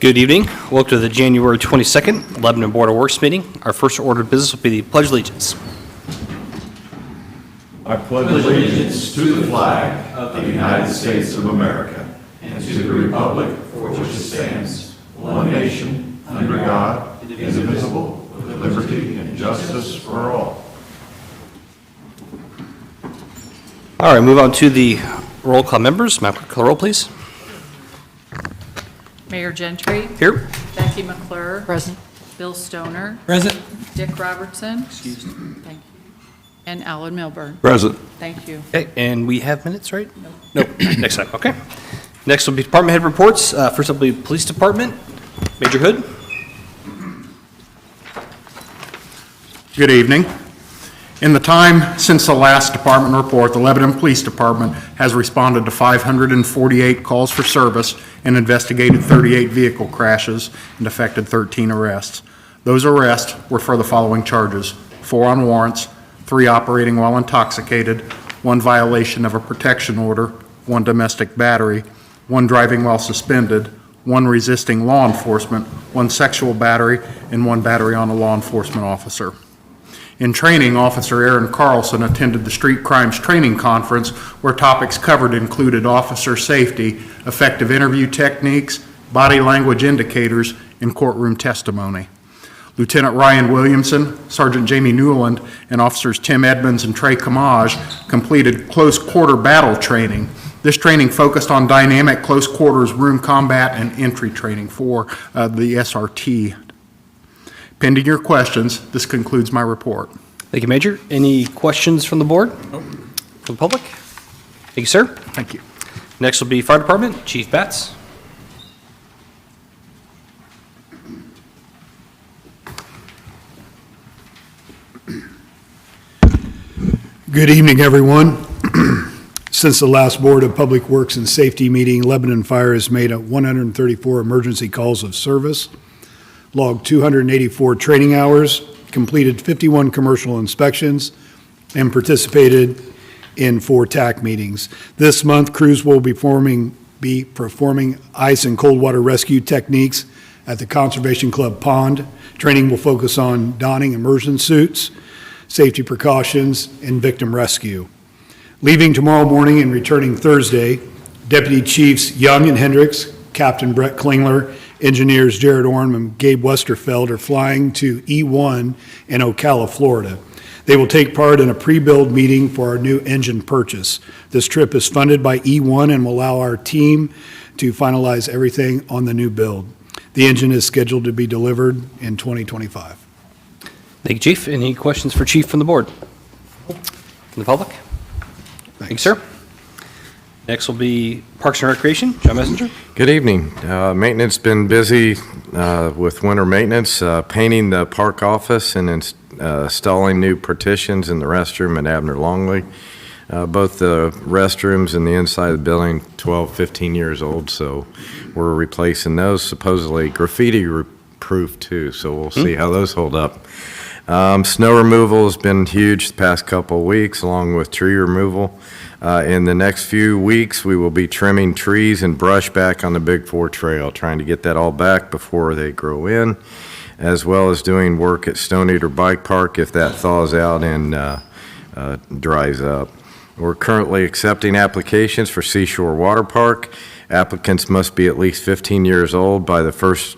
Good evening. Welcome to the January 22nd Lebanon Board of Works meeting. Our first order of business will be the Pledge of Allegiance. I pledge allegiance to the flag of the United States of America and to the republic for which it stands, one nation, under God, indivisible, with liberty and justice for all. All right, move on to the roll call members. Madam Clerk, call the roll, please. Mayor Gentry. Here. Becky McClure. Present. Bill Stoner. Present. Dick Robertson. Excuse me. Thank you. And Alan Milburn. Present. Thank you. Okay, and we have minutes, right? Nope. Next time, okay. Next will be department head reports. First up will be Police Department. Major Hood. Good evening. In the time since the last department report, the Lebanon Police Department has responded to 548 calls for service and investigated 38 vehicle crashes and effected 13 arrests. Those arrests were for the following charges: 4 on warrants, 3 operating while intoxicated, 1 violation of a protection order, 1 domestic battery, 1 driving while suspended, 1 resisting law enforcement, 1 sexual battery, and 1 battery on a law enforcement officer. In training, Officer Aaron Carlson attended the Street Crimes Training Conference, where topics covered included officer safety, effective interview techniques, body language indicators, and courtroom testimony. Lieutenant Ryan Williamson, Sergeant Jamie Newland, and Officers Tim Edmonds and Trey Camage completed close quarter battle training. This training focused on dynamic close quarters room combat and entry training for the SRT. Pending your questions, this concludes my report. Thank you, Major. Any questions from the board? From the public? Thank you, sir. Thank you. Next will be Fire Department. Chief Batts. Good evening, everyone. Since the last Board of Public Works and Safety meeting, Lebanon Fire has made 134 emergency calls of service, logged 284 training hours, completed 51 commercial inspections, and participated in 4 TAC meetings. This month, crews will be performing ice and cold water rescue techniques at the Conservation Club Pond. Training will focus on donning immersion suits, safety precautions, and victim rescue. Leaving tomorrow morning and returning Thursday, Deputy Chiefs Young and Hendricks, Captain Brett Klingler, Engineers Jared Orm and Gabe Westerfeld are flying to E1 in Ocala, Florida. They will take part in a pre-build meeting for our new engine purchase. This trip is funded by E1 and will allow our team to finalize everything on the new build. The engine is scheduled to be delivered in 2025. Thank you, Chief. Any questions for Chief from the board? From the public? Thank you, sir. Next will be Parks and Recreation. John Messenger. Good evening. Maintenance been busy with winter maintenance, painting the park office and installing new partitions in the restroom at Abner Longley. Both the restrooms and the inside of the building, 12, 15 years old, so we're replacing those. Supposedly graffiti-proof too, so we'll see how those hold up. Snow removal has been huge the past couple of weeks, along with tree removal. In the next few weeks, we will be trimming trees and brush back on the Big 4 trail, trying to get that all back before they grow in, as well as doing work at Stone Eater Bike Park if that thaws out and dries up. We're currently accepting applications for Seashore Water Park. Applicants must be at least 15 years old by the first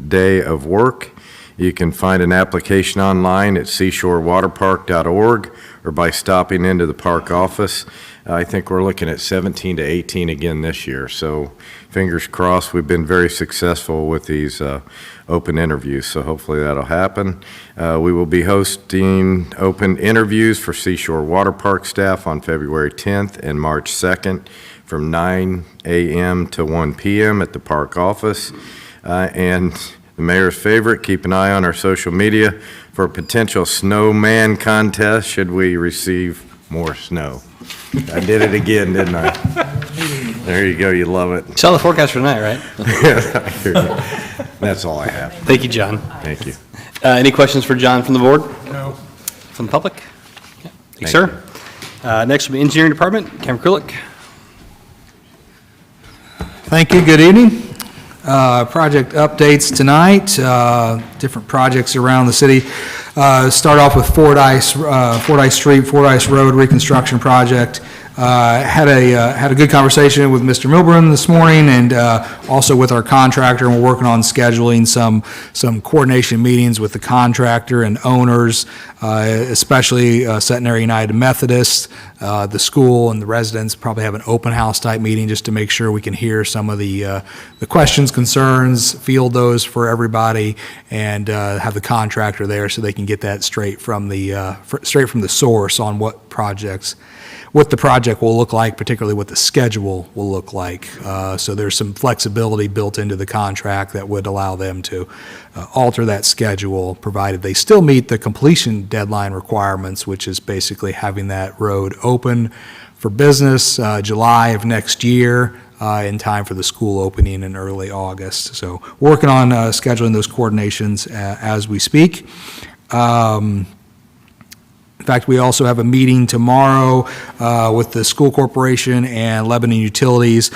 day of work. You can find an application online at seashorewaterpark.org or by stopping into the park office. I think we're looking at 17 to 18 again this year, so fingers crossed. We've been very successful with these open interviews, so hopefully that'll happen. We will be hosting open interviews for Seashore Water Park staff on February 10th and March 2nd from 9 a.m. to 1 p.m. at the park office. And the mayor's favorite, keep an eye on our social media for a potential snowman contest should we receive more snow. I did it again, didn't I? There you go, you love it. Saw the forecast for tonight, right? I hear you. That's all I have. Thank you, John. Thank you. Any questions for John from the board? No. From the public? Yeah. Thank you, sir. Next will be Engineering Department. Cameron Krulik. Thank you. Good evening. Project updates tonight, different projects around the city. Start off with Fordyce Street, Fordyce Road reconstruction project. Had a good conversation with Mr. Milburn this morning, and also with our contractor, and we're working on scheduling some coordination meetings with the contractor and owners, especially Centenary United Methodist, the school, and the residents. Probably have an open house type meeting just to make sure we can hear some of the questions, concerns, field those for everybody, and have the contractor there so they can get that straight from the source on what the project will look like, particularly what the schedule will look like. So there's some flexibility built into the contract that would allow them to alter that schedule, provided they still meet the completion deadline requirements, which is basically having that road open for business July of next year, in time for the school opening in early August. So working on scheduling those coordinations as we speak. In fact, we also have a meeting tomorrow with the school corporation and Lebanon Utilities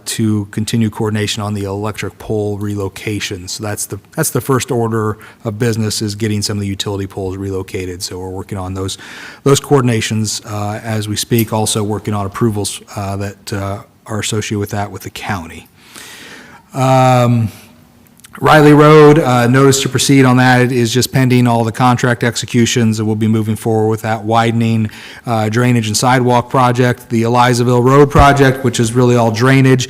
to continue coordination on the electric pole relocation. So that's the first order of business, is getting some of the utility poles relocated. So we're working on those coordinations as we speak. Also working on approvals that are associated with that with the county. Riley Road, notice to proceed on that is just pending all the contract executions, and we'll be moving forward with that widening drainage and sidewalk project. The Elizaville Road project, which is really all drainage,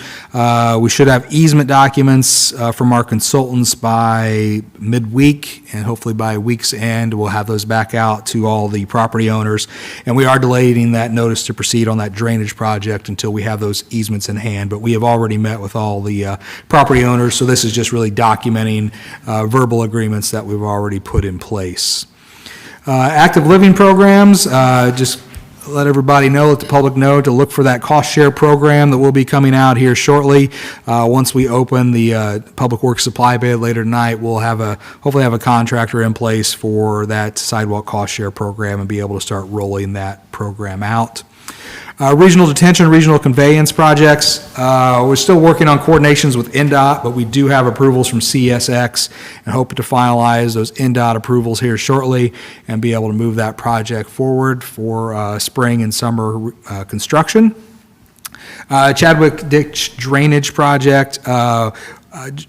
we should have easement documents from our consultants by midweek, and hopefully by week's end, we'll have those back out to all the property owners. And we are delaying that notice to proceed on that drainage project until we have those easements in hand, but we have already met with all the property owners, so this is just really documenting verbal agreements that we've already put in place. Active living programs, just let everybody know, let the public know to look for that cost share program that will be coming out here shortly. Once we open the public works supply bid later tonight, we'll hopefully have a contractor in place for that sidewalk cost share program and be able to start rolling that program out. Regional detention, regional conveyance projects. We're still working on coordinations with NDOT, but we do have approvals from CSX and hope to finalize those NDOT approvals here shortly and be able to move that project forward for spring and summer construction. Chadwick Ditch Drainage Project.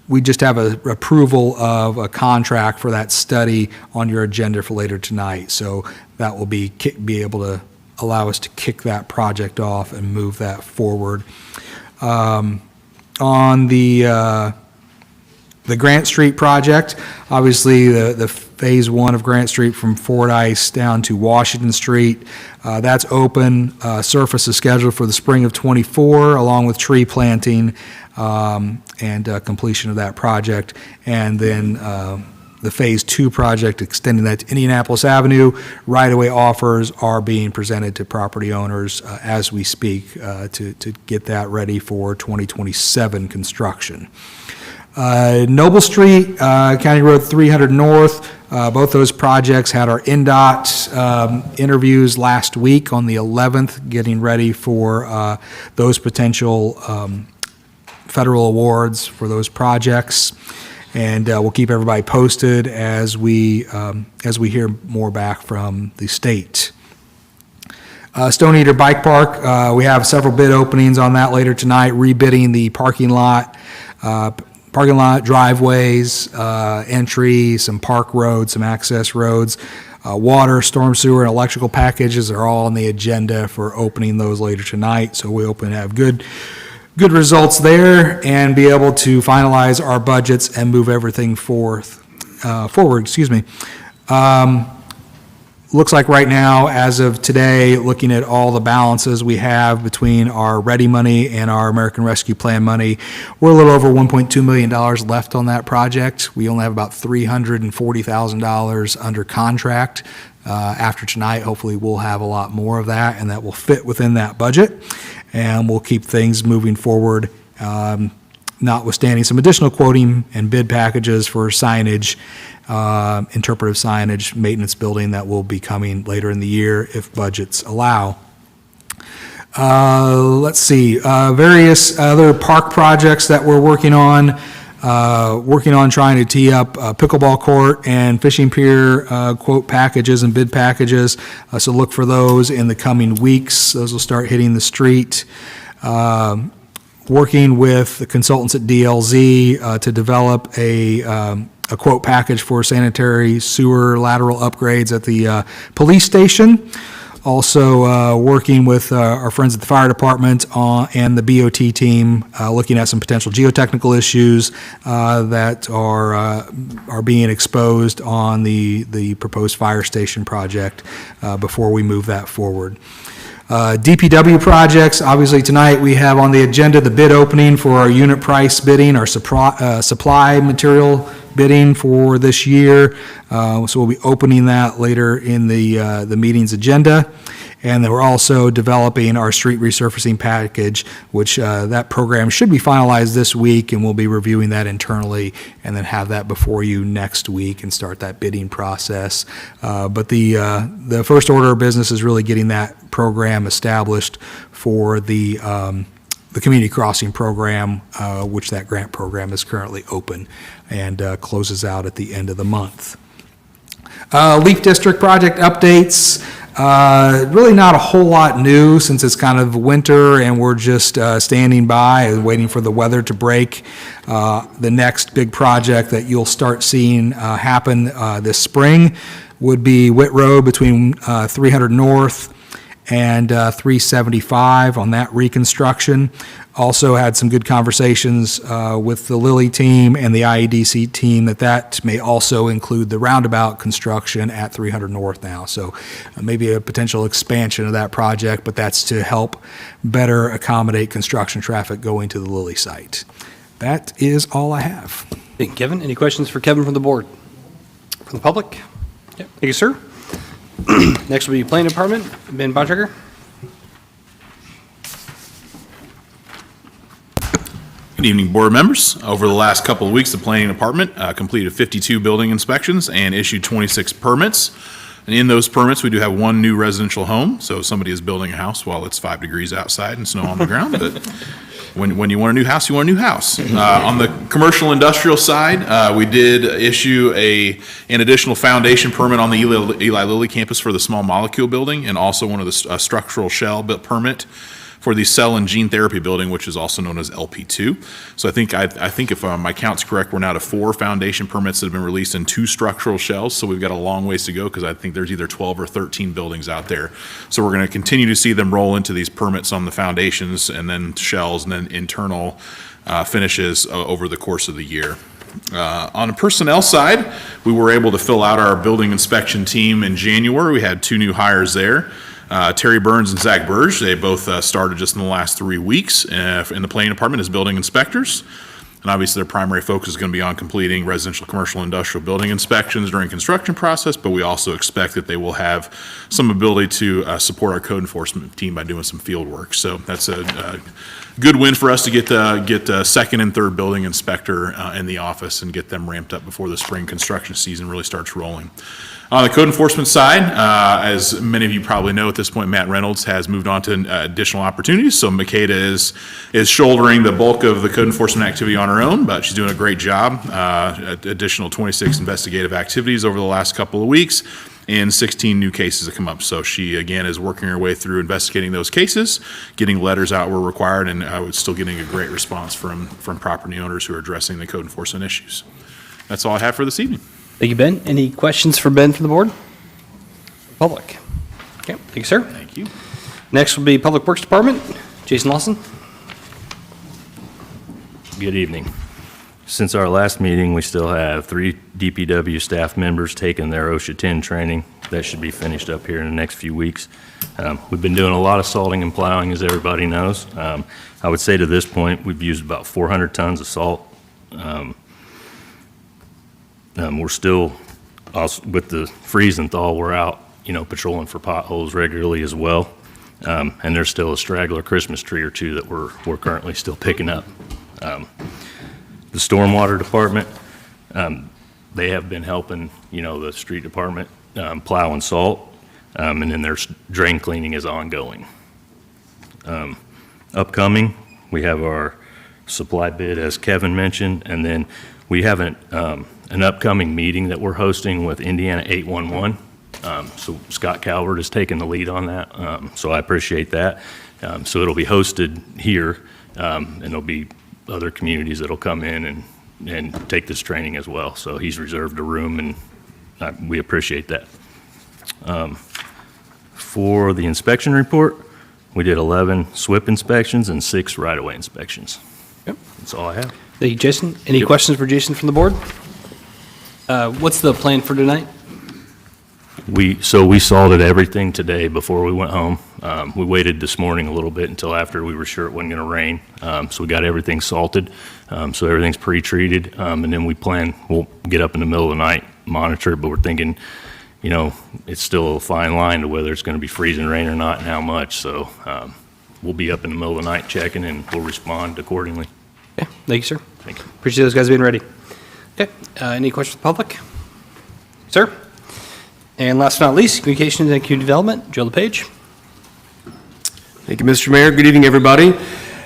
We just have an approval of a contract for that study on your agenda for later tonight. So that will be able to allow us to kick that project off and move that forward. On the Grant Street project, obviously the phase one of Grant Street from Fordyce down to Washington Street, that's open. Surface is scheduled for the spring of '24, along with tree planting and completion of that project. And then the Phase 2 project, extending that to Indianapolis Avenue. Right-of-way offers are being presented to property owners as we speak to get that ready for 2027 construction. Noble Street, County Road 300 North, both those projects had our NDOT interviews last week on the 11th, getting ready for those potential federal awards for those projects. And we'll keep everybody posted as we hear more back from the state. Stone Eater Bike Park, we have several bid openings on that later tonight, rebidding the parking lot, driveways, entry, some park roads, some access roads, water, storm sewer, and electrical packages are all on the agenda for opening those later tonight. So we hope to have good results there and be able to finalize our budgets and move everything forward. Looks like right now, as of today, looking at all the balances we have between our ready money and our American Rescue Plan money, we're a little over $1.2 million left on that project. We only have about $340,000 under contract. After tonight, hopefully we'll have a lot more of that, and that will fit within that budget. And we'll keep things moving forward, notwithstanding some additional quoting and bid packages for signage, interpretive signage, maintenance building that will be coming later in the year if budgets allow. Let's see, various other park projects that we're working on trying to tee up pickleball court and fishing pier quote packages and bid packages. So look for those in the coming weeks. Those will start hitting the street. Working with the consultants at DLZ to develop a quote package for sanitary sewer lateral upgrades at the police station. Also, working with our friends at the fire department and the BOT team, looking at some potential geotechnical issues that are being exposed on the proposed fire station project before we move that forward. DPW projects, obviously tonight we have on the agenda the bid opening for our unit price bidding, our supply material bidding for this year. So we'll be opening that later in the meeting's agenda. And then we're also developing our street resurfacing package, which that program should be finalized this week, and we'll be reviewing that internally and then have that before you next week and start that bidding process. But the first order of business is really getting that program established for the community crossing program, which that grant program is currently open and closes out at the end of the month. Leaf District project updates. Really not a whole lot new since it's kind of winter and we're just standing by and waiting for the weather to break. The next big project that you'll start seeing happen this spring would be Witt Road between 300 North and 375 on that reconstruction. Also had some good conversations with the Lilly team and the IEDC team that may also include the roundabout construction at 300 North now. So maybe a potential expansion of that project, but that's to help better accommodate construction traffic going to the Lilly site. That is all I have. Thank you, Kevin. Any questions for Kevin from the board? From the public? Yep. Thank you, sir. Next will be Planning Department. Ben Bontrager. Good evening, board members. Over the last couple of weeks, the Planning Department completed 52 building inspections and issued 26 permits. And in those permits, we do have one new residential home. So if somebody is building a house while it's 5 degrees outside and snow on the ground. But when you want a new house, you want a new house. On the commercial industrial side, we did issue an additional foundation permit on the Eli Lilly campus for the small molecule building, and also one of the structural shell permit for the cell and gene therapy building, which is also known as LP2. So I think if my count's correct, we're now to 4 foundation permits that have been released and 2 structural shells. So we've got a long ways to go because I think there's either 12 or 13 buildings out there. So we're going to continue to see them roll into these permits on the foundations and then shells and then internal finishes over the course of the year. On the personnel side, we were able to fill out our building inspection team in January. We had 2 new hires there. Terry Burns and Zach Burge, they both started just in the last 3 weeks in the planning department as building inspectors. And obviously their primary focus is going to be on completing residential, commercial, industrial building inspections during construction process, but we also expect that they will have some ability to support our code enforcement team by doing some field work. So that's a good win for us to get a second and third building inspector in the office and get them ramped up before the spring construction season really starts rolling. On the code enforcement side, as many of you probably know at this point, Matt Reynolds has moved on to additional opportunities. So Makeda is shouldering the bulk of the code enforcement activity on her own, but she's doing a great job. Additional 26 investigative activities over the last couple of weeks and 16 new cases have come up. So she, again, is working her way through investigating those cases, getting letters out where required, and still getting a great response from property owners who are addressing the code enforcement issues. That's all I have for this evening. Thank you, Ben. Any questions for Ben from the board? Public? Okay, thank you, sir. Thank you. Next will be Public Works Department. Jason Lawson. Good evening. Since our last meeting, we still have 3 DPW staff members taking their OSHA 10 training. That should be finished up here in the next few weeks. We've been doing a lot of salting and plowing, as everybody knows. I would say to this point, we've used about 400 tons of salt. We're still, with the freeze and thaw, we're out, patrolling for potholes regularly as well. And there's still a straggler Christmas tree or 2 that we're currently still picking up. The stormwater department, they have been helping, the street department plow and salt, and then their drain cleaning is ongoing. Upcoming, we have our supply bid, as Kevin mentioned, and then we have an upcoming meeting that we're hosting with Indiana 811. So Scott Calvert is taking the lead on that, so I appreciate that. So it'll be hosted here, and there'll be other communities that'll come in and take this training as well. So he's reserved a room, and we appreciate that. For the inspection report, we did 11 SWIP inspections and 6 right-of-way inspections. Yep. That's all I have. Thank you, Jason. Any questions for Jason from the board? What's the plan for tonight? We salted everything today before we went home. We waited this morning a little bit until after we were sure it wasn't going to rain. So we got everything salted. So everything's pre-treated. And then we'll get up in the middle of the night, monitor it, but we're thinking, it's still a fine line to whether it's going to be freezing rain or not and how much. So we'll be up in the middle of the night checking, and we'll respond accordingly. Yeah, thank you, sir. Thank you. Appreciate those guys being ready. Okay, any questions from the public? Sir? And last but not least, Communications and Community Development, Joe LePage. Thank you, Mr. Mayor. Good evening, everybody.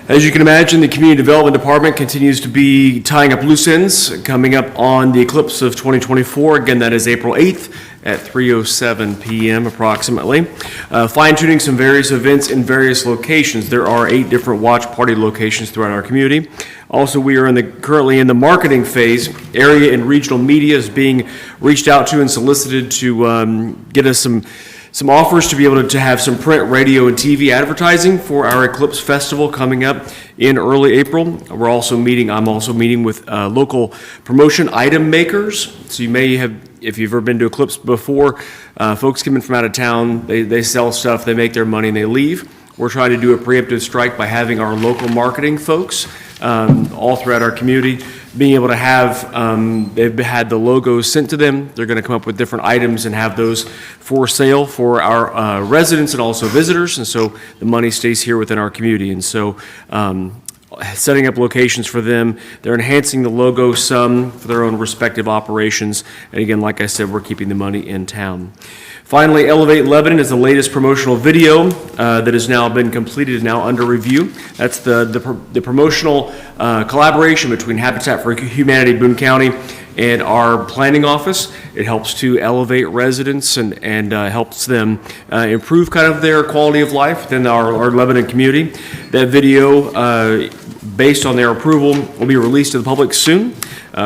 As you can imagine, the Community Development Department continues to be tying up loose ends coming up on the eclipse of 2024. Again, that is April 8th at 3:07 p.m. approximately. Fine-tuning some various events in various locations. There are 8 different watch party locations throughout our community. Also, we are currently in the marketing phase. Area and regional media is being reached out to and solicited to get us some offers to be able to have some print, radio, and TV advertising for our Eclipse Festival coming up in early April. I'm also meeting with local promotion item makers. So you may have, if you've ever been to Eclipse before, folks come in from out of town, they sell stuff, they make their money, and they leave. We're trying to do a preemptive strike by having our local marketing folks all throughout our community being able to have, they've had the logos sent to them. They're going to come up with different items and have those for sale for our residents and also visitors. And so the money stays here within our community. And so setting up locations for them, they're enhancing the logo some for their own respective operations. And again, like I said, we're keeping the money in town. Finally, Elevate Lebanon is the latest promotional video that has now been completed and now under review. That's the promotional collaboration between Habitat for Humanity Boone County and our planning office. It helps to elevate residents and helps them improve kind of their quality of life within our Lebanon community. That video, based on their approval, will be released to the public soon.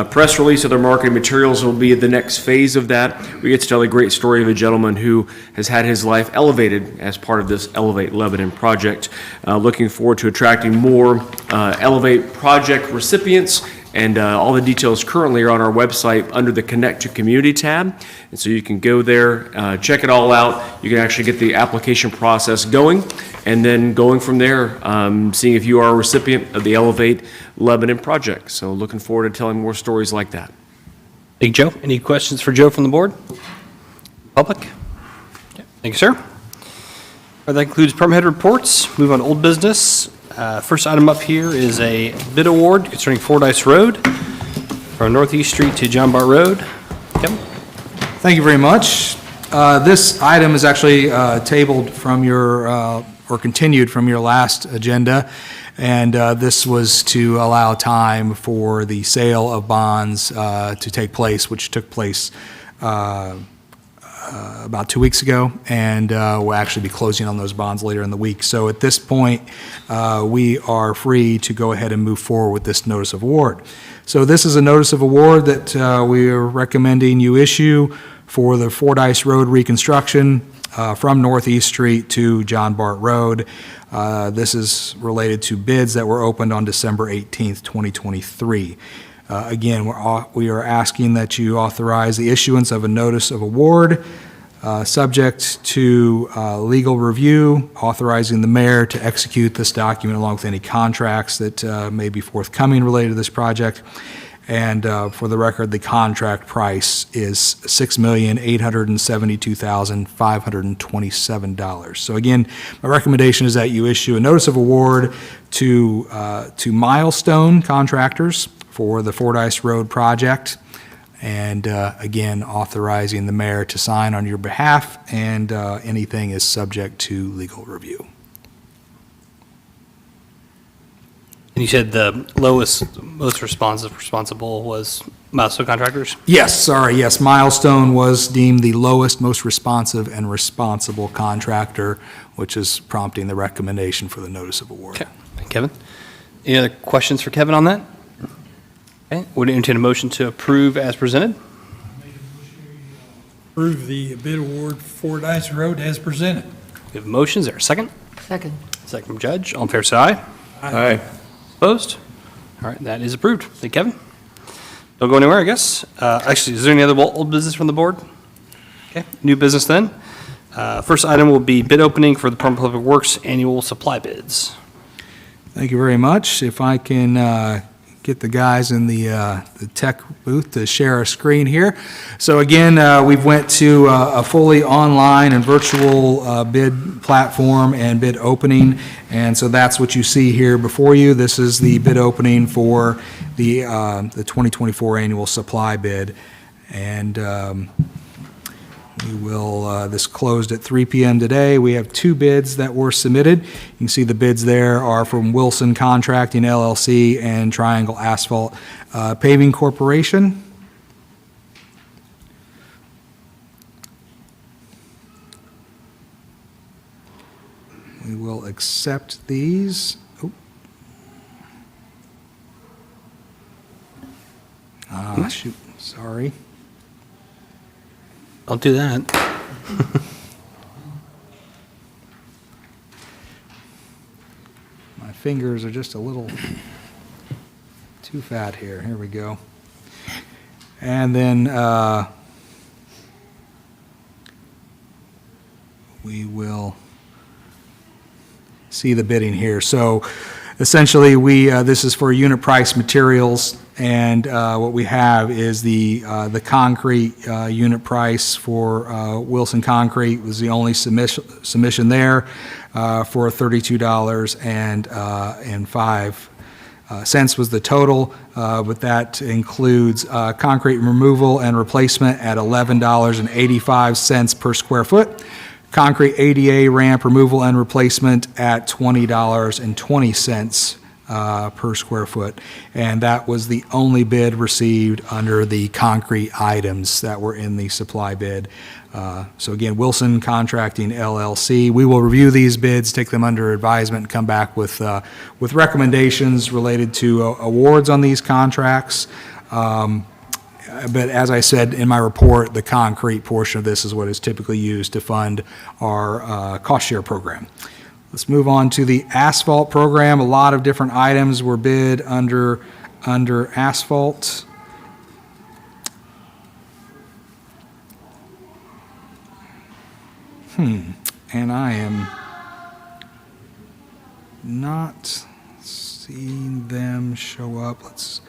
Press release of their marketing materials will be the next phase of that. We get to tell a great story of a gentleman who has had his life elevated as part of this Elevate Lebanon project. Looking forward to attracting more Elevate project recipients, and all the details currently are on our website under the Connect to Community tab. And so you can go there, check it all out. You can actually get the application process going, and then going from there, seeing if you are a recipient of the Elevate Lebanon project. So looking forward to telling more stories like that. Thank you, Joe. Any questions for Joe from the board? Public? Okay. Thank you, sir. All right, that concludes department head reports. Move on to old business. First item up here is a bid award concerning Fordyce Road from Northeast Street to John Bart Road. Kevin? Thank you very much. This item is actually tabled from your, or continued from your last agenda, and this was to allow time for the sale of bonds to take place, which took place about 2 weeks ago, and we'll actually be closing on those bonds later in the week. So at this point, we are free to go ahead and move forward with this notice of award. So this is a notice of award that we are recommending you issue for the Fordyce Road reconstruction from Northeast Street to John Bart Road. This is related to bids that were opened on December 18th, 2023. Again, we are asking that you authorize the issuance of a notice of award subject to legal review, authorizing the mayor to execute this document along with any contracts that may be forthcoming related to this project. And for the record, the contract price is $6,872,527. So again, my recommendation is that you issue a notice of award to Milestone Contractors for the Fordyce Road project, and again, authorizing the mayor to sign on your behalf, and anything is subject to legal review. And you said the most responsible was Milestone Contractors? Yes, sorry, yes, Milestone was deemed the lowest, most responsive and responsible contractor, which is prompting the recommendation for the notice of award. Okay, Kevin? Any other questions for Kevin on that? Okay, would entertain a motion to approve as presented? Approve the bid award for Dyson Road as presented. We have motions, there a second? Second. Second from Judge, all in favor say aye. Aye. Opposed? All right, that is approved. Thank you, Kevin. Don't go anywhere, I guess. Actually, is there any other old business from the board? Okay, new business then. First item will be bid opening for the Department of Public Works annual supply bids. Thank you very much. If I can get the guys in the tech booth to share a screen here. So again, we've went to a fully online and virtual bid platform and bid opening, and so that's what you see here before you. This is the bid opening for the 2024 annual supply bid, and we will, this closed at 3 p.m. today. We have 2 bids that were submitted. You can see the bids there are from Wilson Contracting LLC and Triangle Asphalt Paving Corporation. We will accept these. Shoot, sorry. Don't do that. My fingers are just a little too fat here. Here we go. And then we will see the bidding here. So essentially, this is for unit price materials, and what we have is the concrete unit price for Wilson Concrete was the only submission there for $32.05 was the total, but that includes concrete removal and replacement at $11.85 per square foot. Concrete ADA ramp removal and replacement at $20.20 per square foot. And that was the only bid received under the concrete items that were in the supply bid. So again, Wilson Contracting LLC. We will review these bids, take them under advisement, and come back with recommendations related to awards on these contracts. But as I said in my report, the concrete portion of this is what is typically used to fund our cost share program. Let's move on to the asphalt program. A lot of different items were bid under asphalt. And I am not seeing them show up. Let's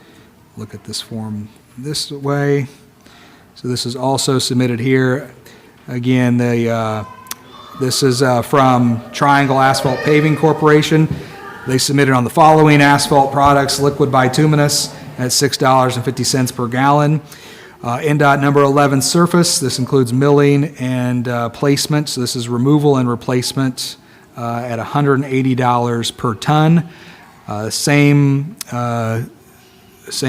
look at this form this way. So this is also submitted here. Again, this is from Triangle Asphalt Paving Corporation. They submitted on the following asphalt products: liquid bituminous at $6.50 per gallon. NDOT number 11 surface. This includes milling and placement. So this is removal and replacement at $180 per ton. Same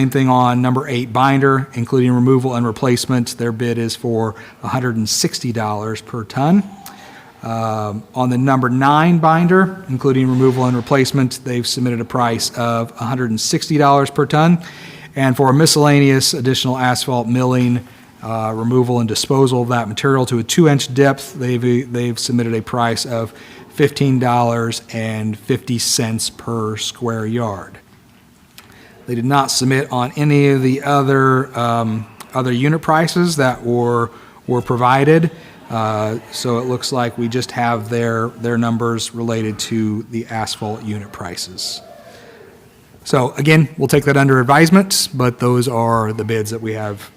thing on number 8 binder, including removal and replacement. Their bid is for $160 per ton. On the number 9 binder, including removal and replacement, they've submitted a price of $160 per ton. And for miscellaneous additional asphalt milling, removal and disposal of that material to a 2-inch depth, they've submitted a price of $15.50 per square yard. They did not submit on any of the other unit prices that were provided. So it looks like we just have their numbers related to the asphalt unit prices. So again, we'll take that under advisement, but those are the bids that we have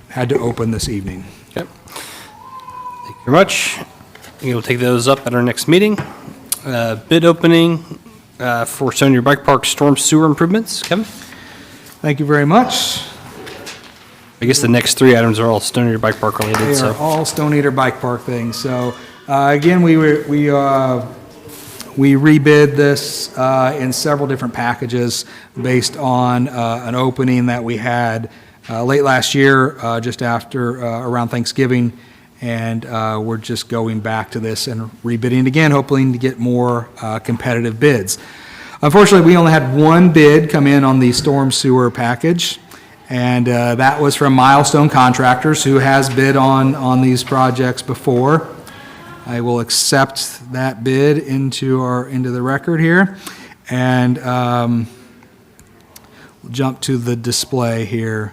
had to open this evening. Okay. Thank you very much. We'll take those up at our next meeting. Bid opening for Stony Bike Park storm sewer improvements. Kevin? Thank you very much. I guess the next 3 items are all Stony Bike Park related. They So are all Stone Eater Bike Park things. So again, we we rebid this in several different packages based on an opening that we had late last year, just after, around Thanksgiving, and we're just going back to this and rebidding again, hoping to get more competitive bids. Unfortunately, we only had one bid come in on the storm sewer package, and that was from Milestone Contractors, who has bid on these projects before. I will accept that bid into the record here, and we'll jump to the display here.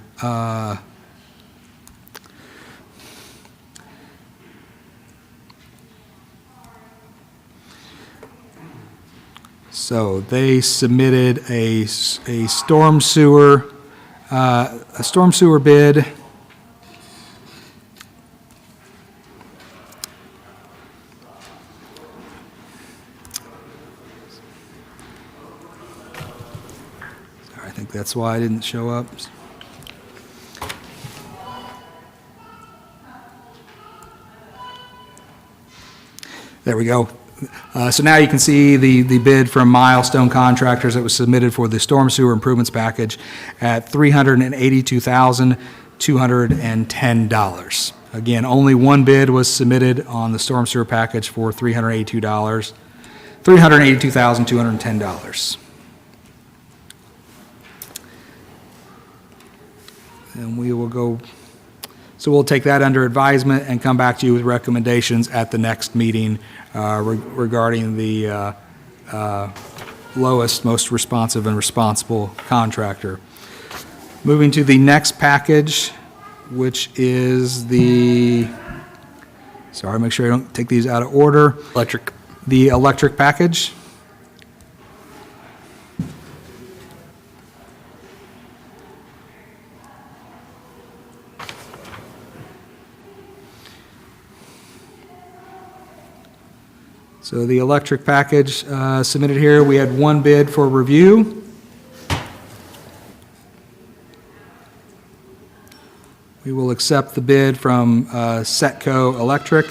So they submitted a storm sewer bid. Sorry, I think that's why I didn't show up. There we go. So now you can see the bid from Milestone Contractors that was submitted for the storm sewer improvements package at $382,210. Again, only one bid was submitted on the storm sewer package for $382,210. And we will go, so we'll take that under advisement and come back to you with recommendations at the next meeting regarding the lowest, most responsive and responsible contractor. Moving to the next package, which is sorry, make sure I don't take these out of order. The electric package. So the electric package submitted here, we had one bid for review. We will accept the bid from Setco Electric.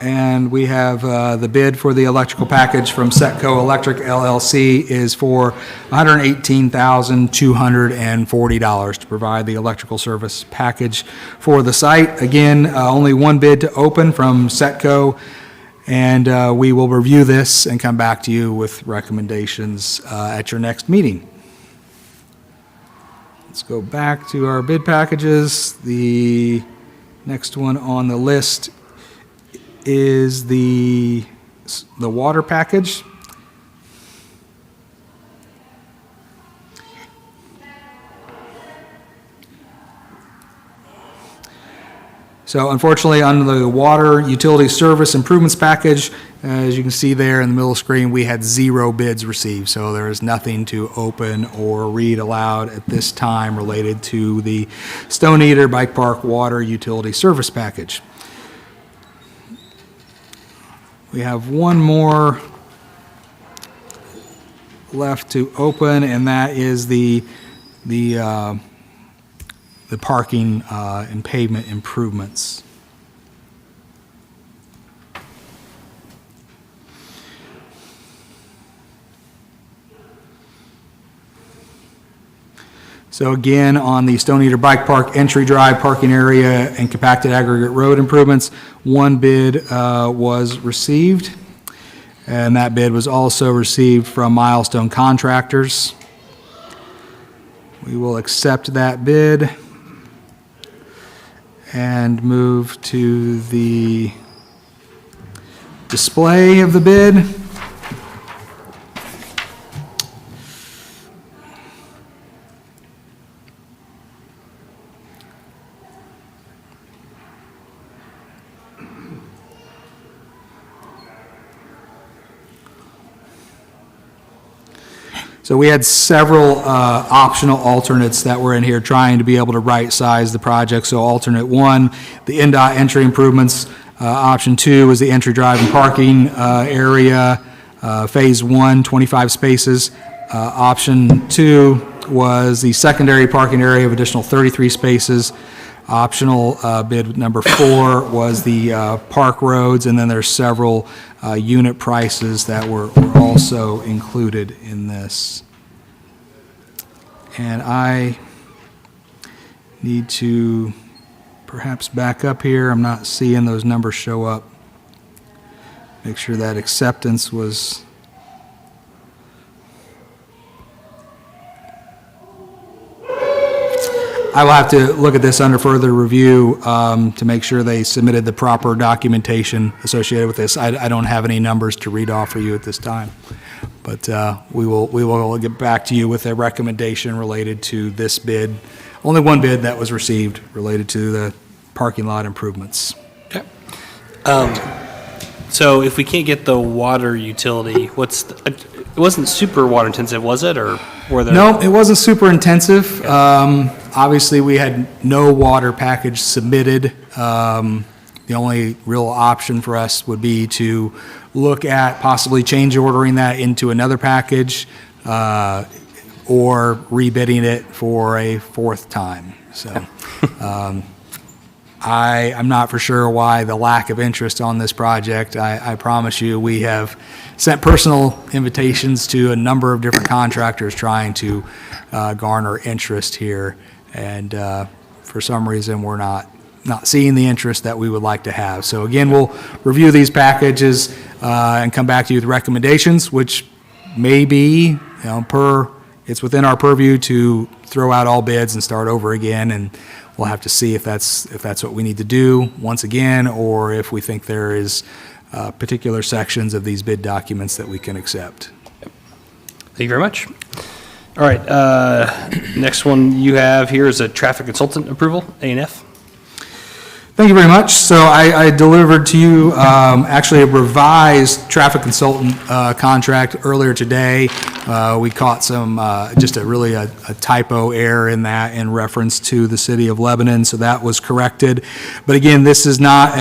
And we have the bid for the electrical package from Setco Electric LLC is for $118,240 to provide the electrical service package for the site. Again, only one bid to open from Setco, and we will review this and come back to you with recommendations at your next meeting. Let's go back to our bid packages. The next one on the list is the water package. So unfortunately, on the water utility service improvements package, as you can see there in the middle screen, we had 0 bids received. So there is nothing to open or read aloud at this time related to the Stone Eater Bike Park water utility service package. We have one more left to open, and that is the parking and pavement improvements. So again, on the Stone Eater Bike Park entry drive parking area and compacted aggregate road improvements, one bid was received, and that bid was also received from Milestone Contractors. We will accept that bid and move to the display of the bid. So we had several optional alternates that were in here trying to be able to right-size the project. So alternate 1, the NDOT entry improvements. Option 2 was the entry drive and parking area. Phase 1, 25 spaces. Option 2 was the secondary parking area of additional 33 spaces. Optional bid number 4 was the park roads, and then there's several unit prices that were also included in this. And I need to perhaps back up here. I'm not seeing those numbers show up. Make sure that acceptance was... I will have to look at this under further review to make sure they submitted the proper documentation associated with this. I don't have any numbers to read off for you at this time, but we will get back to you with a recommendation related to this bid. Only one bid that was received related to the parking lot improvements. Okay. So if we can't get the water utility, it wasn't super water intensive, was it, or were there? No, it wasn't super intensive. Obviously, we had no water package submitted. The only real option for us would be to look at possibly change ordering that into another package or rebidding it for a fourth time. So I'm not for sure why the lack of interest on this project. I promise you, we have sent personal invitations to a number of different contractors trying to garner interest here. And for some reason, we're not seeing the interest that we would like to have. So again, we'll review these packages and come back to you with recommendations, which may be, it's within our purview to throw out all bids and start over again, and we'll have to see if that's what we need to do once again, or if we think there is particular sections of these bid documents that we can accept. Thank you very much. All right, next one you have here is a traffic consultant approval, A&F. Thank you very much. So I delivered to you actually a revised traffic consultant contract earlier today. We caught some, just a typo error in that in reference to the city of Lebanon, so that was corrected. But again, this is not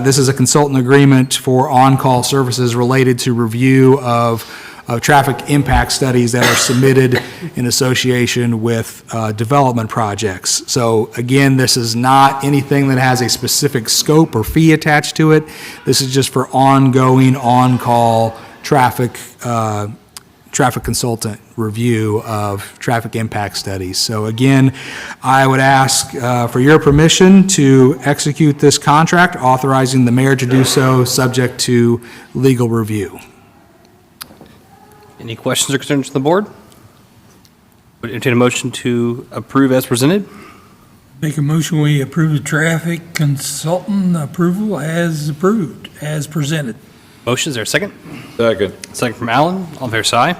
this is a consultant agreement for on-call services related to review of traffic impact studies that are submitted in association with development projects. So again, this is not anything that has a specific scope or fee attached to it. This is just for ongoing on-call traffic consultant review of traffic impact studies. So again, I would ask for your permission to execute this contract, authorizing the mayor to do so, subject to legal review. Any questions or concerns from the board? Would entertain a motion to approve as presented. Make a motion, we approve the traffic consultant approval as approved, as presented. Motion, is there a second? Second. Second from Alan. All in favor, say aye.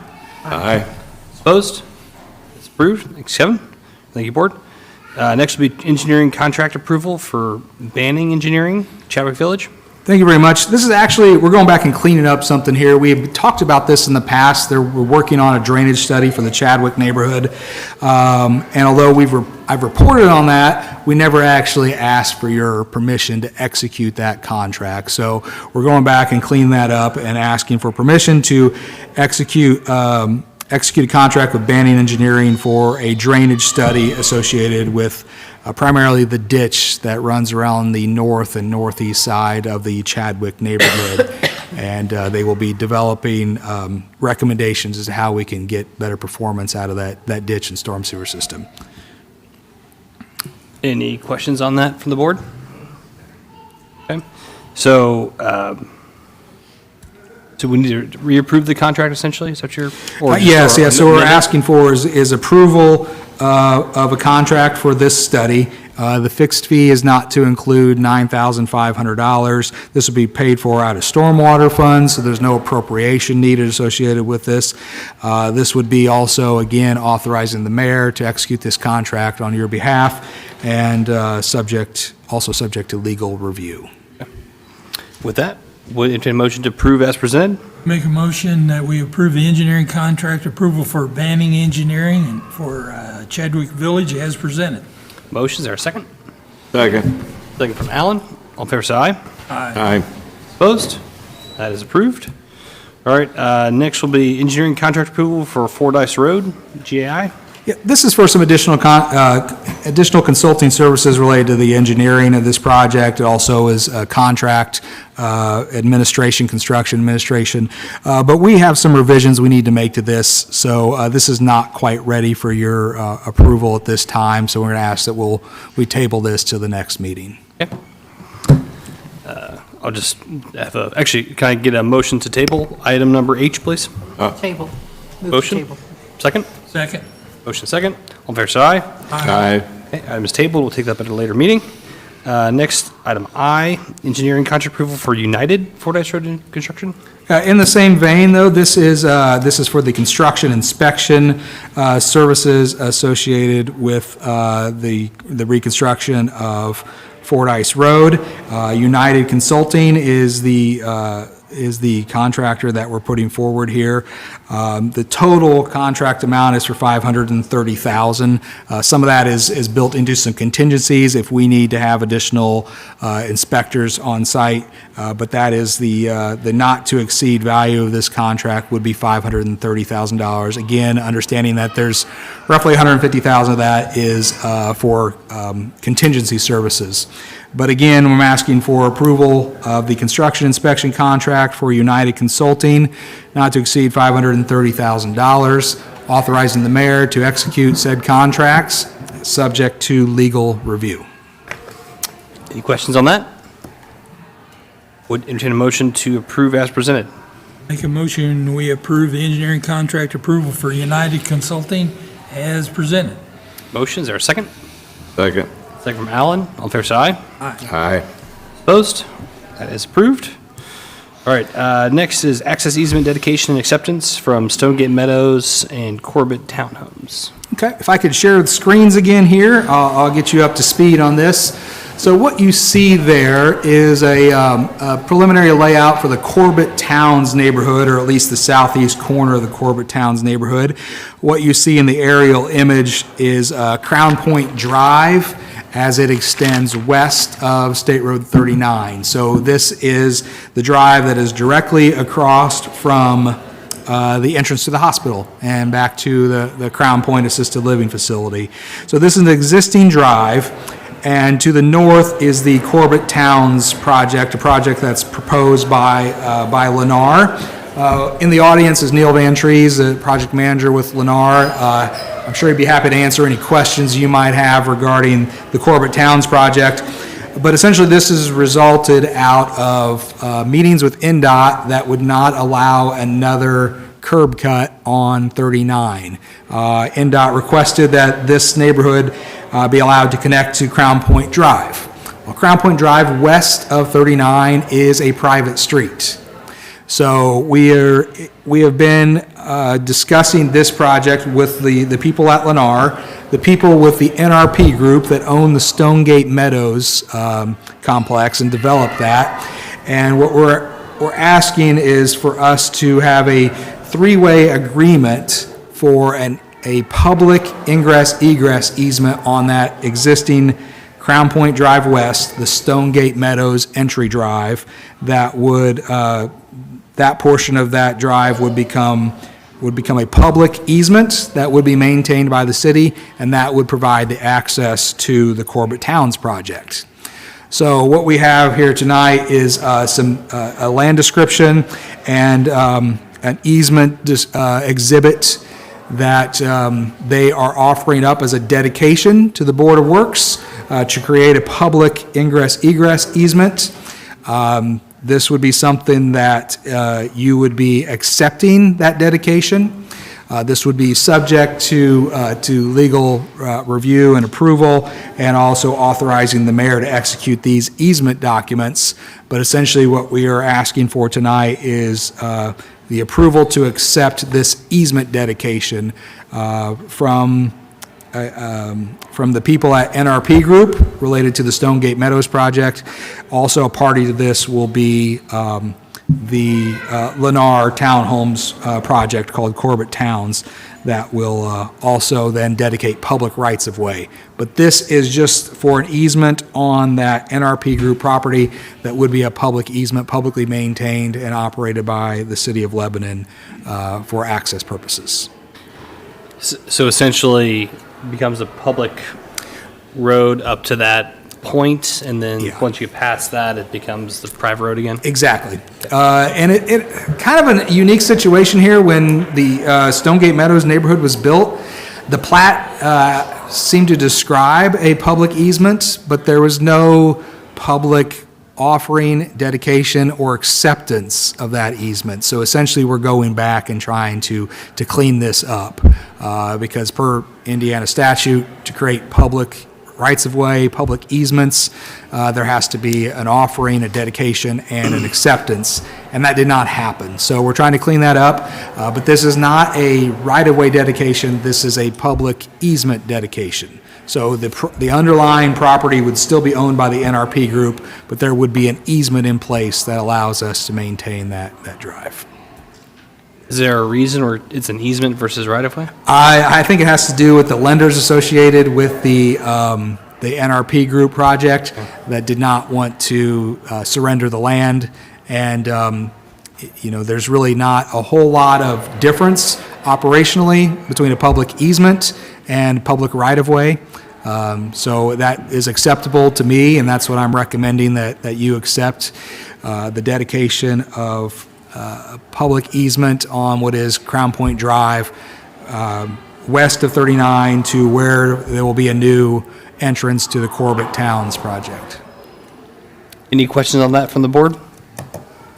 Aye. Opposed? It's approved. Thanks, Kevin. Thank you, board. Next will be engineering contract approval for Banning Engineering, Chadwick Village. Thank you very much. This is actually, we're going back and cleaning up something here. We have talked about this in the past. We're working on a drainage study for the Chadwick neighborhood. And although I've reported on that, we never actually asked for your permission to execute that contract. So we're going back and cleaning that up and asking for permission to execute a contract with Banning Engineering for a drainage study associated with primarily the ditch that runs around the north and northeast side of the Chadwick neighborhood. And they will be developing recommendations as to how we can get better performance out of that ditch and storm sewer system. Any questions on that from the board? Okay. So we need to reapprove the contract essentially? Is that your? Yes. So what we're asking for is approval of a contract for this study. The fixed fee is not to include $9,500. This will be paid for out of stormwater funds, so there's no appropriation needed associated with this. This would be also, again, authorizing the mayor to execute this contract on your behalf and also subject to legal review. With that, would entertain a motion to approve as presented? Make a motion that we approve the engineering contract approval for Banning Engineering and for Chadwick Village as presented. Motion, is there a second? Second. Second from Alan. All in favor, say aye. Aye. Opposed? That is approved. All right, next will be engineering contract approval for Fordyce Road, GAI. Yeah, this is for some additional consulting services related to the engineering of this project. It also is contract administration, construction administration. But we have some revisions we need to make to this, so this is not quite ready for your approval at this time. So we're going to ask that we table this to the next meeting. Okay. I'll just have actually, can I get a motion to table item number H, please? Table. Move to Motion? table. Second? Second. Motion second. All in favor, say aye. Aye. Okay, item is tabled. We'll take that up at a later meeting. Next, item I, engineering contract approval for United Fordyce Road construction. In the same vein, though, this is for the construction inspection services associated with the reconstruction of Fordyce Road. United Consulting is the contractor that we're putting forward here. The total contract amount is for $530,000. Some of that is built into some contingencies if we need to have additional inspectors on site, but that is the not to exceed value of this contract would be $530,000. Again, understanding that there's roughly $150,000 of that is for contingency services. But again, I'm asking for approval of the construction inspection contract for United Consulting, not to exceed $530,000, authorizing the mayor to execute said contracts, subject to legal review. Any questions on that? Would entertain a motion to approve as presented. Make a motion, we approve the engineering contract approval for United Consulting as presented. Motion, is there a second? Second. Second from Alan. All in favor, say aye. Aye. Opposed? That is approved. All right, next is access easement dedication and acceptance from Stonegate Meadows and Corbett Townhomes. Okay, if I could share the screens again here, I'll get you up to speed on this. So what you see there is a preliminary layout for the Corbett Towns neighborhood, or at least the southeast corner of the Corbett Towns neighborhood. What you see in the aerial image is Crown Point Drive as it extends west of State Road 39. So this is the drive that is directly across from the entrance to the hospital and back to the Crown Point Assisted Living Facility. So this is an existing drive, and to the north is the Corbett Towns project, a project that's proposed by Lennar. In the audience is Neil Van Trees, the project manager with Lennar. I'm sure he'd be happy to answer any questions you might have regarding the Corbett Towns project. But essentially, this has resulted out of meetings with NDOT that would not allow another curb cut on 39. NDOT requested that this neighborhood be allowed to connect to Crown Point Drive. Well, Crown Point Drive west of 39 is a private street. So we have been discussing this project with the people at Lennar, the people with the NRP group that own the Stonegate Meadows complex and developed that. And what we're asking is for us to have a three-way agreement for a public ingress-egress easement on that existing Crown Point Drive West, the Stonegate Meadows entry drive, that would that portion of that drive would become a public easement that would be maintained by the city, and that would provide the access to the Corbett Towns project. So what we have here tonight is a land description and an easement exhibit that they are offering up as a dedication to the Board of Works to create a public ingress-egress easement. This would be something that you would be accepting that dedication. This would be subject to legal review and approval, and also authorizing the mayor to execute these easement documents. But essentially what we are asking for tonight is the approval to accept this easement dedication from the people at NRP Group related to the Stonegate Meadows project. Also a party to this will be the Lennar Townhomes project called Corbett Towns that will also then dedicate public rights of way. But this is just for an easement on that NRP Group property that would be a public easement, publicly maintained and operated by the city of Lebanon for access purposes. So essentially becomes a public road up to that point, and then Yeah. once you get past that, it becomes the private road again? Exactly. And it kind of a unique situation here when the Stonegate Meadows neighborhood was built. The plat seemed to describe a public easement, but there was no public offering, dedication, or acceptance of that easement. So essentially, we're going back and trying to clean this up because per Indiana statute, to create public rights-of-way, public easements, there has to be an offering, a dedication, and an acceptance, and that did not happen. So we're trying to clean that up, but this is not a right-of-way dedication, this is a public easement dedication. So the underlying property would still be owned by the NRP group, but there would be an easement in place that allows us to maintain that drive. Is there a reason where it's an easement versus right-of-way? I think it has to do with the lenders associated with the NRP group project that did not want to surrender the land. And, there's really not a whole lot of difference operationally between a public easement and public right-of-way. So that is acceptable to me, and that's what I'm recommending, that you accept the dedication of a public easement on what is Crown Point Drive, west of 39 to where there will be a new entrance to the Corbett Towns project. Any questions on that from the board?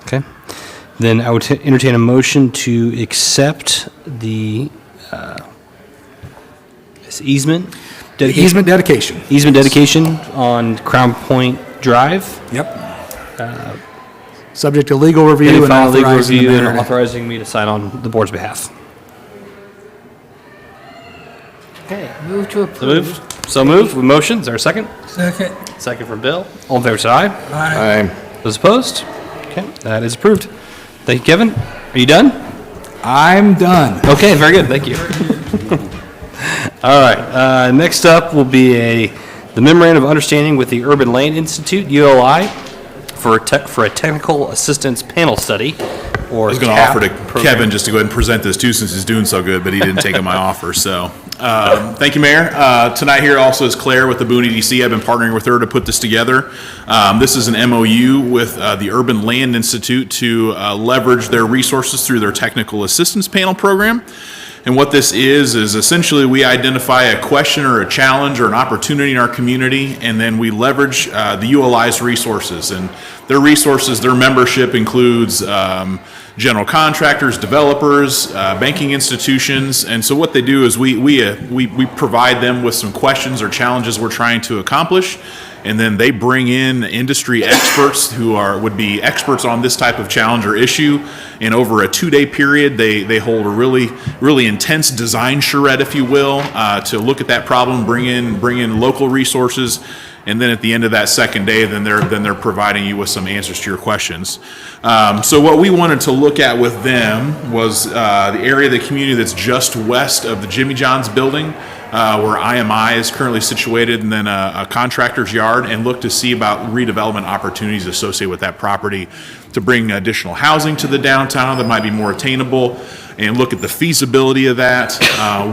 Okay. Then I would entertain a motion to accept the easement? dedication? Easement dedication. Easement dedication on Crown Point Drive. Yep. Subject to legal review and Final legal authorizing the review and mayor to- authorizing me to sign on the board's behalf. Okay, move to So approve. moved. So moved. With motion. Is there a second? Second. Second from Bill. All in favor, say aye. Aye. Those opposed? Okay, that is approved. Thank you, Kevin. Are you done? I'm done. Okay, very good. Thank you. All right. Next up will be the memorandum of understanding with the Urban Land Institute (ULI) for a technical assistance panel study. Or I was going to TAP offer to program. Kevin just to go ahead and present this too, since he's doing so good, but he didn't take up my offer, so. Thank you, Mayor. Tonight here also is Claire with the Boone EDC. I've been partnering with her to put this together. This is an MOU with the Urban Land Institute to leverage their resources through their technical assistance panel program. And what this is essentially we identify a question or a challenge or an opportunity in our community, and then we leverage the ULI's resources. And their resources, their membership includes general contractors, developers, banking institutions. And so what they do is we provide them with some questions or challenges we're trying to accomplish. And then they bring in industry experts who would be experts on this type of challenge or issue. And over a 2-day period, they hold a really intense design charrette, if you will, to look at that problem, bring in local resources. And then at the end of that second day, then they're providing you with some answers to your questions. So what we wanted to look at with them was the area of the community that's just west of the Jimmy John's building, where IMI is currently situated, and then a contractor's yard, and look to see about redevelopment opportunities associated with that property to bring additional housing to the downtown that might be more attainable, and look at the feasibility of that,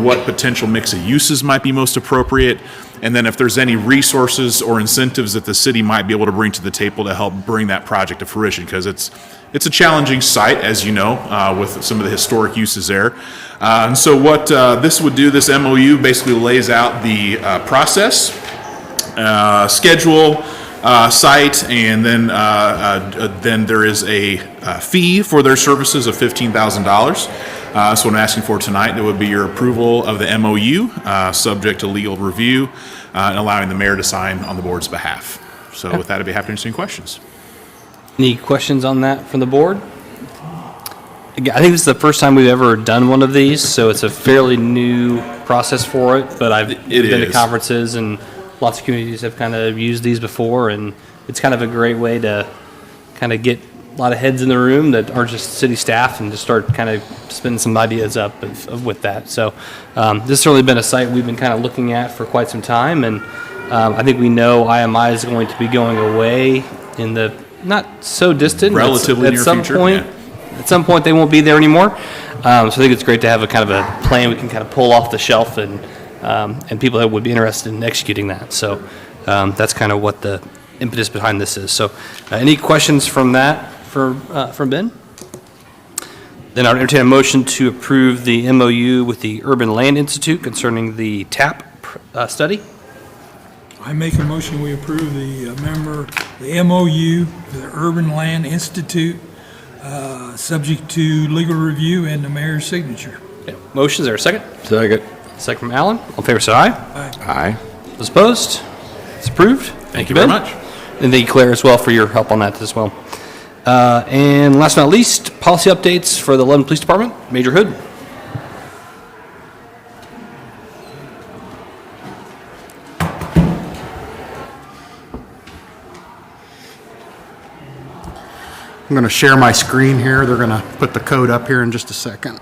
what potential mix of uses might be most appropriate, and then if there's any resources or incentives that the city might be able to bring to the table to help bring that project to fruition, because it's a challenging site, as you know, with some of the historic uses there. And so what this would do, this MOU basically lays out the process, schedule, site, and then there is a fee for their services of $15,000. So what I'm asking for tonight, that would be your approval of the MOU, subject to legal review, and allowing the mayor to sign on the board's behalf. So with that, I'd be happy to answer any questions. Any questions on that from the board? Again, I think this is the first time we've ever done one of these, so it's a fairly new process for it, but I've been to is. conferences, and lots of communities have kind of used these before, and it's kind of a great way to kind of get a lot of heads in the room that aren't just city staff, and just start kind of spinning some ideas up with that. So this has certainly been a site we've been kind of looking at for quite some time, and I think we know IMI is going to be going away in the not so distant, Relatively at near some future, point. at some point they won't be there anymore. So I think it's great to have a kind of a plan we can kind of pull off the shelf and people that would be interested in executing that. So that's kind of what the impetus behind this is. So any questions from that from Ben? Then I'll entertain a motion to approve the MOU with the Urban Land Institute concerning the TAP study. I make a motion, we approve the MOU for the Urban Land Institute, subject to legal review and the mayor's signature. Okay. Motion, is there a second? Second. Second from Alan. All in favor, say aye. Aye. Those opposed? It's approved. Thank you very Ben. much. And thank you, Claire, as well, for your help on that as well. And last but not least, policy updates for the Lebanon Police Department. Major Hood. I'm going to share my screen here. They're going to put the code up here in just a second.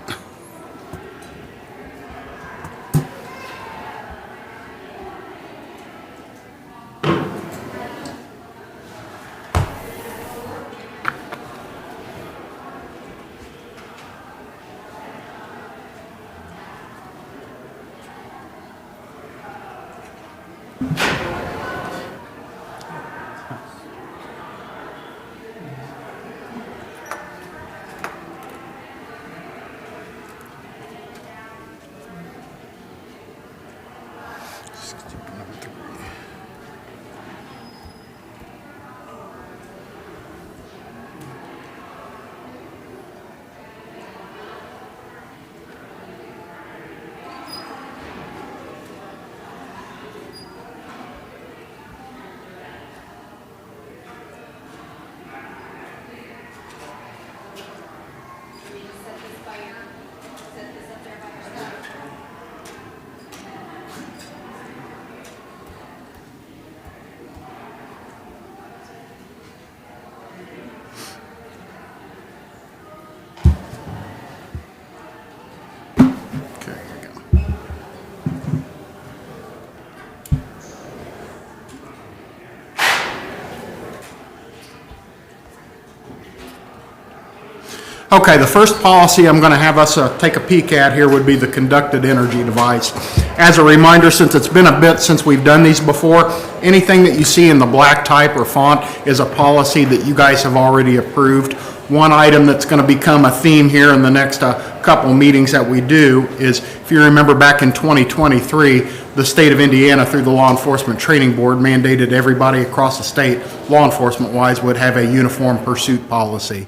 Okay, the first policy I'm going to have us take a peek at here would be the conducted energy device. As a reminder, since it's been a bit since we've done these before, anything that you see in the black type or font is a policy that you guys have already approved. One item that's going to become a theme here in the next couple meetings that we do is, if you remember back in 2023, the state of Indiana, through the Law Enforcement Training Board, mandated everybody across the state, law enforcement-wise, would have a uniform pursuit policy.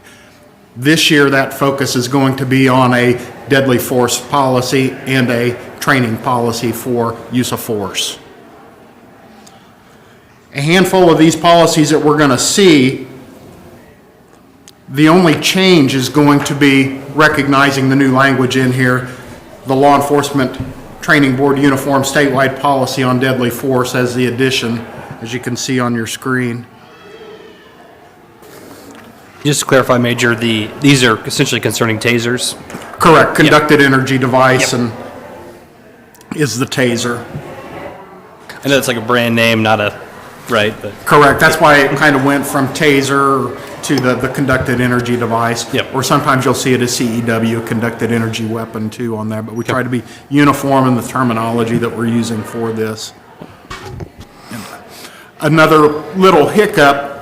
This year, that focus is going to be on a deadly force policy and a training policy for use of force. A handful of these policies that we're going to see, the only change is going to be recognizing the new language in here, the Law Enforcement Training Board Uniform Statewide Policy on Deadly Force as the addition, as you can see on your screen. Just to clarify, Major, these are essentially concerning tasers. Correct. Conducted energy device and is the taser. I know it's like a brand name, not a, right, but. Correct. That's why it kind of went from taser to the conducted energy device. Yep. Or sometimes you'll see it as CEW, conducted energy weapon too on there, but we try to be uniform in the terminology that we're using for this. Another little hiccup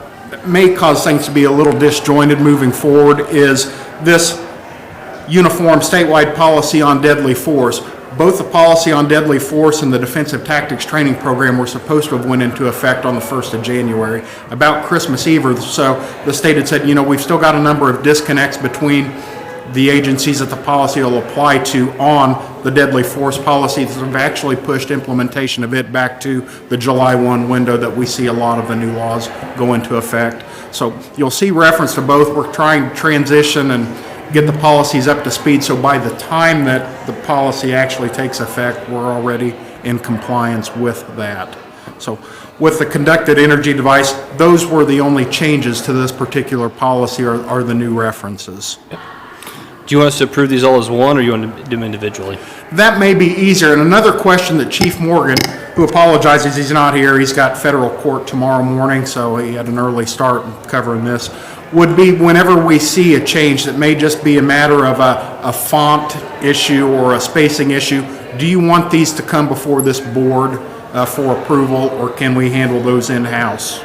may cause things to be a little disjointed moving forward is this uniform statewide policy on deadly force. Both the policy on deadly force and the defensive tactics training program were supposed to have went into effect on the 1st of January. About Christmas Eve or so, the state had said, you know, we've still got a number of disconnects between the agencies that the policy will apply to on the deadly force policy that have actually pushed implementation of it back to the July 1 window that we see a lot of the new laws go into effect. So you'll see reference to both. We're trying to transition and get the policies up to speed, so by the time that the policy actually takes effect, we're already in compliance with that. So with the conducted energy device, those were the only changes to this particular policy are the new references. Do you want us to approve these all as one, or you want to do them individually? That may be easier. And another question that Chief Morgan, who apologizes he's not here, he's got federal court tomorrow morning, so he had an early start in covering this, would be whenever we see a change that may just be a matter of a font issue or a spacing issue, do you want these to come before this board for approval, or can we handle those in-house?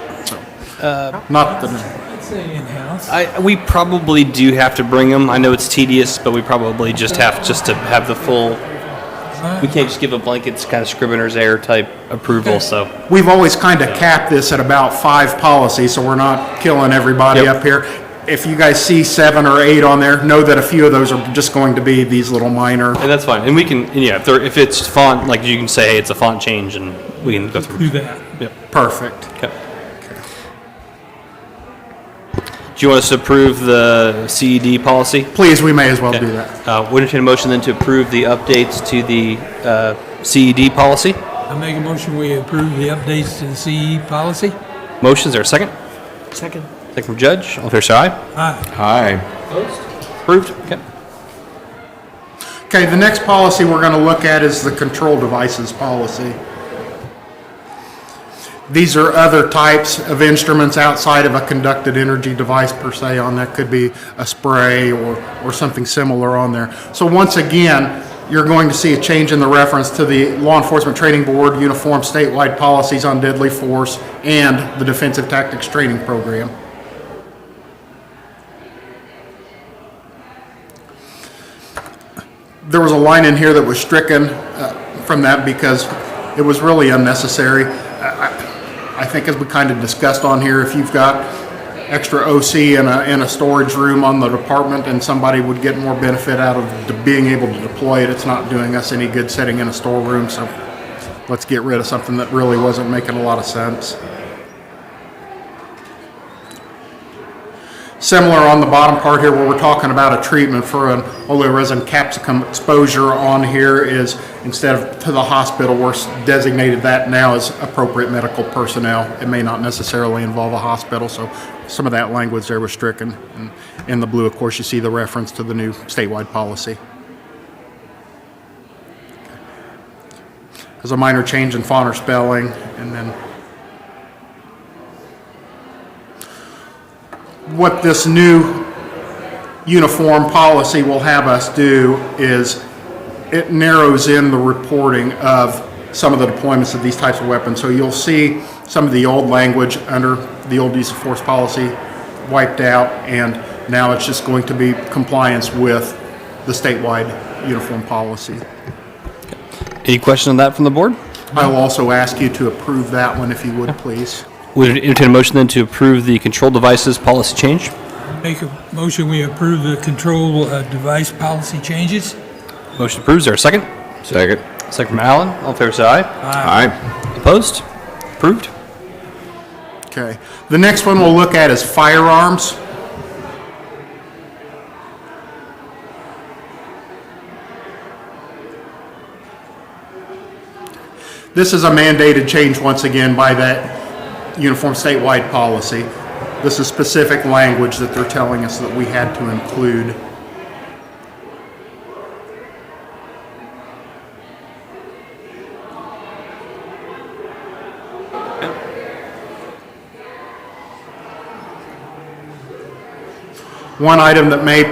Not the, I'd say in-house. We probably do have to bring them. I know it's tedious, but we probably just have to have the full, we can't just give a blanket kind of scrivener's error type approval, so. we've always kind of capped this at about 5 policies, so we're not killing everybody Yep. up here. If you guys see 7 or 8 on there, know that a few of those are just going to be these little minor. And that's fine, and we can, yeah, if it's font, like you can say, hey, it's a font change, and we can go Do through. that. Yep, Perfect. okay. Do you want us to approve the CED policy? Please, we may as well do that. Would entertain a motion then to approve the updates to the CED policy? I make a motion, we approve the updates to the CE policy. Motion, is there a second? Second. Second from Judge, all fair side? Aye. Aye. Approved, okay. Okay, the next policy we're going to look at is the control devices policy. These are other types of instruments outside of a conducted energy device per se on that. Could be a spray or something similar on there. So once again, you're going to see a change in the reference to the Law Enforcement Training Board uniform statewide policies on deadly force and the Defensive Tactics Training Program. There was a line in here that was stricken from that because it was really unnecessary. I think as we kind of discussed on here, if you've got extra OC in a storage room on the department and somebody would get more benefit out of being able to deploy it, it's not doing us any good sitting in a storeroom, so let's get rid of something that really wasn't making a lot of sense. Similar on the bottom part here where we're talking about a treatment for an oleoresin capsicum exposure on here is instead of to the hospital, we're designated that now as appropriate medical personnel. It may not necessarily involve a hospital, so some of that language there was stricken. And in the blue, of course, you see the reference to the new statewide policy. There's a minor change in font or spelling, and then what this new uniform policy will have us do is it narrows in the reporting of some of the deployments of these types of weapons. So you'll see some of the old language under the old use of force policy wiped out, and now it's just going to be compliance with the statewide uniform policy. Any questions on that from the board? I will also ask you to approve that one if you would, please. Would entertain a motion then to approve the control devices policy change? Make a motion, we approve the control device policy changes. Motion approved, is there a second? Second. Second from Alan, all fair side? Aye. Opposed? Approved? Okay. The next one we'll look at is firearms. This is a mandated change once again by that uniform statewide policy. This is specific language that they're telling us that we had to include. One item that may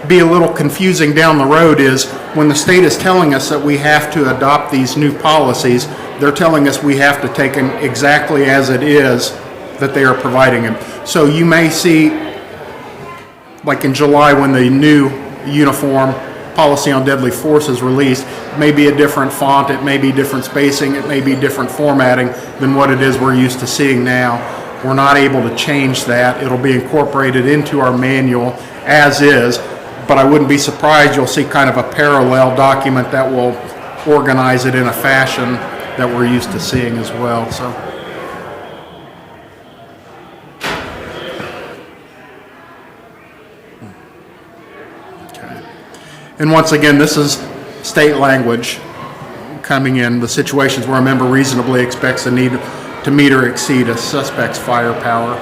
be a little confusing down the road is when the state is telling us that we have to adopt these new policies, they're telling us we have to take them exactly as it is that they are providing them. So you may see, like in July when the new uniform policy on deadly force is released, it may be a different font, it may be different spacing, it may be different formatting than what it is we're used to seeing now. We're not able to change that. It'll be incorporated into our manual as is, but I wouldn't be surprised you'll see kind of a parallel document that will organize it in a fashion that we're used to seeing as well. So, okay. And once again, this is state language coming in, the situations where a member reasonably expects the need to meet or exceed a suspect's firepower.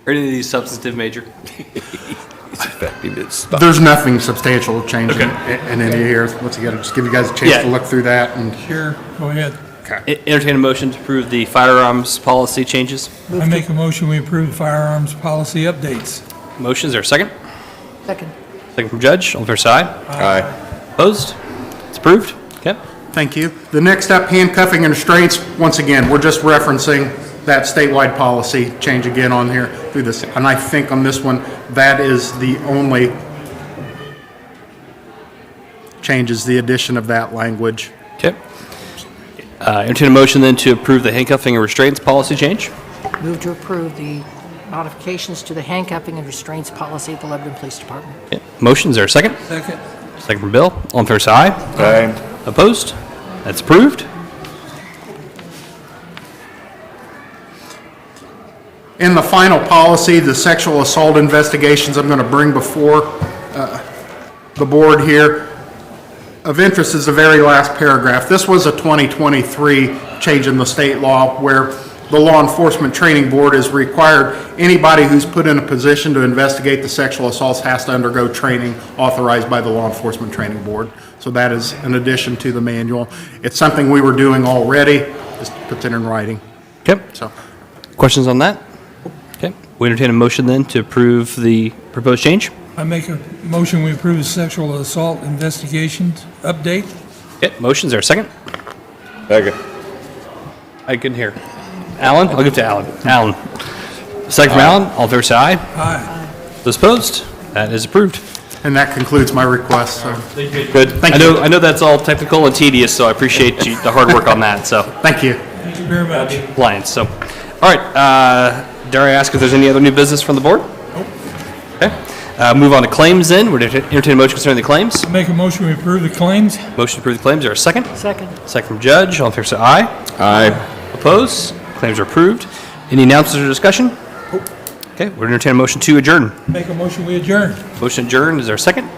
Are any of these substantive, Major? There's nothing substantial changing in any here. Once again, just give you guys a chance Yeah. to look through that and Sure, go ahead. Entertain a motion to approve the firearms policy changes. I make a motion, we approve the firearms policy updates. Motion, is there a second? Second. Second from Judge, all fair side? Aye. Opposed? It's approved. Okay. thank you. The next up, handcuffing and restraints. Once again, we're just referencing that statewide policy change again on here through this. And I think on this one, that is the only change is the addition of that language. Okay. Entertain a motion then to approve the handcuffing and restraints policy change. Move to approve the modifications to the handcuffing and restraints policy of the Lebanon Police Department. Okay. Motion, is there a second? Second. Second from Bill, all in fair side? Aye. Opposed? That's approved. In the final policy, the sexual assault investigations I'm going to bring before the board here. Of interest is the very last paragraph. This was a 2023 change in the state law where the Law Enforcement Training Board is required, anybody who's put in a position to investigate the sexual assaults has to undergo training authorized by the Law Enforcement Training Board. So that is an addition to the manual. It's something we were doing already, just puts it in writing. Okay. So Questions on that? Okay. We entertain a motion then to approve the proposed change. I make a motion, we approve the sexual assault investigations update. Okay. Motion, is there a second? Second. I couldn't hear. Alan? I'll give it to Alan. Alan. Second from Alan, all fair side? Aye. Those opposed? That is approved. and that concludes my request, so. Good. Thank I you. know that's all technical and tedious, so I appreciate the hard work on that, so. Thank you. Thank you very much. Lions, so. All right, dare I ask if there's any other new business from the board? Okay. Move on to claims then. We're going to entertain a motion concerning the claims. Make a motion, we approve the claims. Motion to approve the claims. Is there a second? Second. Second from Judge. All in favor say aye. Aye. Opposed? Claims are approved. Any announcements or discussion? Okay, we're going to entertain a motion to adjourn. Make a motion, we adjourn. Motion adjourned. Is there a second?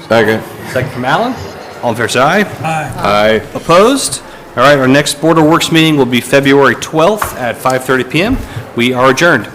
Second. Second from Alan. All in favor say aye. Aye. Aye. Opposed? All right, our next Board of Works meeting will be February 12th at 5:30 PM. We are adjourned.